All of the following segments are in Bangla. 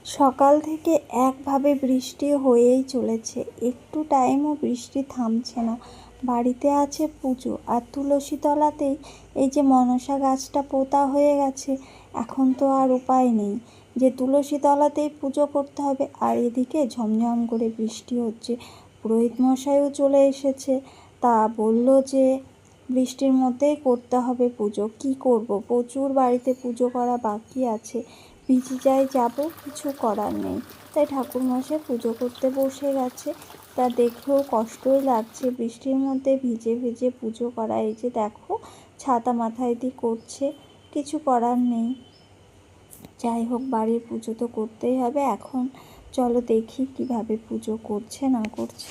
সকাল থেকে একভাবে বৃষ্টি হয়েই চলেছে, একটু টাইমও বৃষ্টি থামছে না। বাড়িতে আছে পুজো, আর তুলসী তলাতেই এই যে মনসা গাছটা পোঁতা হয়ে গেছে। এখন তো আর উপায় নেই যে তুলসী তলাতেই পুজো করতে হবে। আর এদিকে ঝমঝম করে বৃষ্টি হচ্ছে। পুরোহিত মশাইও চলে এসেছে, তা বলল যে বৃষ্টির মধ্যেই করতে হবে পুজো। কি করব, প্রচুর বাড়িতে পুজো করা বাকি আছে। ভিজে যাই, যাব, কিছু করার নেই। তাই ঠাকুরমশাই পুজো করতে বসে গেছে। তা দেখেও কষ্টই লাগছে বৃষ্টির মধ্যে ভিজে ভিজে পুজো করা। এই যে দেখো, ছাতা মাথায় দিয়ে করছে, কিছু করার নেই। যাই হোক, বাড়ির পুজো তো করতেই হবে। এখন চলো দেখি কিভাবে পুজো করছে না করছে।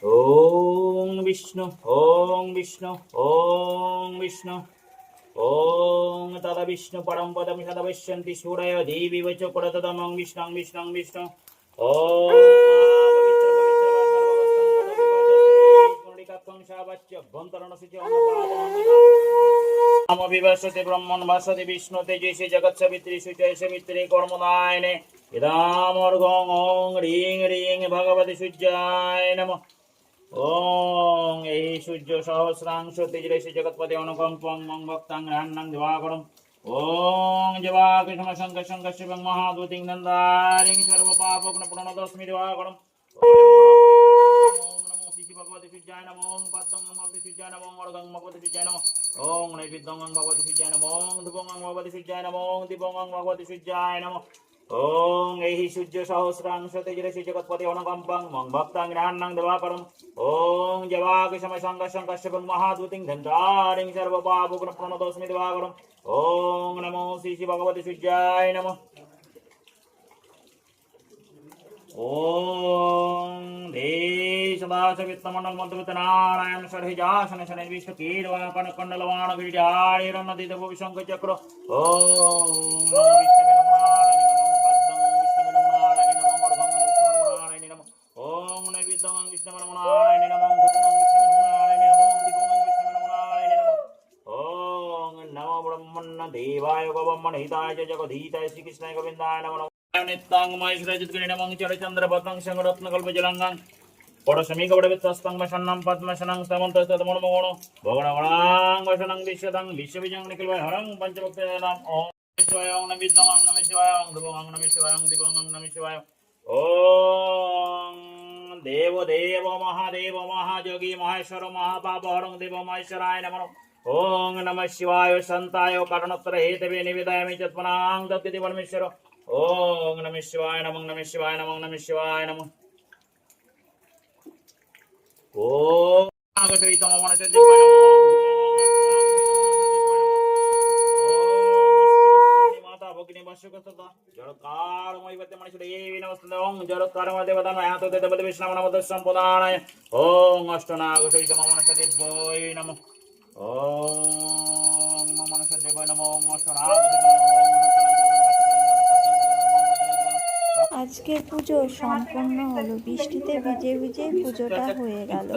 ওং বিষ্ণু ওং বিষ্ণু ওং বিষ্ণু ওং তদ বিষ্ণু পরম পদম সদা পশ্যন্তি সূরয় দেবী বচ করতদমং বিষ্ণু বিষ্ণু বিষ্ণু ওং পবিত্র পবিত্র পুণ্ডিকাক্ষং শাবচ্চ ভন্তরণ সুচি নম বিভাসতে ব্রহ্মণ ভাসতে বিষ্ণু তেজসে জগৎ সাবিত্রী সুচয় সাবিত্রী কর্মদায়নে ইদামর্গং ওং রিং রিং ভগবতী সূর্যায় নমঃ ওং এই সূর্য সহস্রাংশ তেজরেশি জগৎপতি অনুকম্পং মং ভক্তাং রান্নাং দিবাকরম ওং জবাকৃষ্ণ শঙ্কর শঙ্কর শিবং মহাদূতিং নন্দারিং সর্বপাপগ্ন প্রণতস্মি দিবাকরম ওং নমো শ্রী ভগবতী সূর্যায় নমঃ ওং পদ্মং ভগবতী সূর্যায় নমঃ অর্ঘং ভগবতী সূর্যায় নমঃ ওং নৈবেদ্যং ভগবতী সূর্যায় নমঃ ওং ধূপং ভগবতী সূর্যায় নমঃ ওং দীপং ভগবতী সূর্যায় নমঃ ওং এই সূর্য সহস্রাংশ তেজরেশি জগৎপতি অনুকম্পং মং ভক্তাং রান্নাং দিবাকরম ওং জবাকৃষ্ণ শঙ্কর শঙ্কর শিবং মহাদূতিং ধন্তারিং সর্বপাপগ্ন প্রণতস্মি দিবাকরম ওং নমো শ্রী ভগবতী সূর্যায় নমঃ ওং দে সদাশিবমণ্ডল মধ্যবিত্ত নারায়ণ সরহিজাসন শনি বিষ্ণু কীর্বাণ কণ্ডলবাণ গিরিজারিরন্নদিত ভুবি শঙ্খ চক্র ওং নমো বিষ্ণবে নমো নারায়ণে নমো ভদ্রং বিষ্ণবে নমো নারায়ণে নমো ওং নৈবেদ্যং বিষ্ণবে নমো নারায়ণে নমো ধূপং বিষ্ণবে নমো নারায়ণে নমো দীপং বিষ্ণবে নমো নারায়ণে নমো ওং নমো ব্রহ্মণ্য দেবায় গোব্রহ্মণ হিতায় চ জগদীতায় শ্রীকৃষ্ণায় গোবিন্দায় নমো নিত্যাং মহেশ্বরজিৎগিরি নমঃ চরচন্দ্রপদ্মং শঙ্খরত্নকল্পজলঙ্গং পরশমী কবড়বিত্তস্তং বসন্নং পদ্মশনং স্তমন্তস্তমনমগণ ভগণগণাং বসনং বিশ্বদং বিশ্ববিজং নিখিলহরং পঞ্চভক্তানাম ওম শিবায় ওং নমঃ বিদ্যং ওং নমঃ শিবায় ওং ধূপং ওং নমঃ শিবায় ওং দীপং ওং নমঃ শিবায় ওং দেব দেব মহাদেব মহাযোগী মহেশ্বর মহাপাপহরং দেব মহেশ্বরায় নমঃ ওং নমঃ শিবায় শান্তায় কারণোত্তর হেতবে নিবেদয়ামি চত্মনাং দত্তি পরমেশ্বর ওং নমঃ শিবায় নমঃ নমঃ শিবায় নমঃ নমঃ শিবায় নমঃ ওম আগতৈ তম মনসে দিব্যায় নমঃ ওম মাতা ভগিনী বশ্যকততা জড়কার মহিবতে মনিষে দেবী নমস্তে ওং জড়কার দেবতা নয়াত দেবতে বিষ্ণু নমঃ সম্পদানায় ওং অষ্টনাগতৈ তম মনসে দিব্যায় নমঃ ওম মনসে দেবায় নমঃ ওং অষ্টনাগতৈ আজকের পুজো সম্পূর্ণ হলো, বৃষ্টিতে ভিজে ভিজে পুজোটা হয়ে গেল।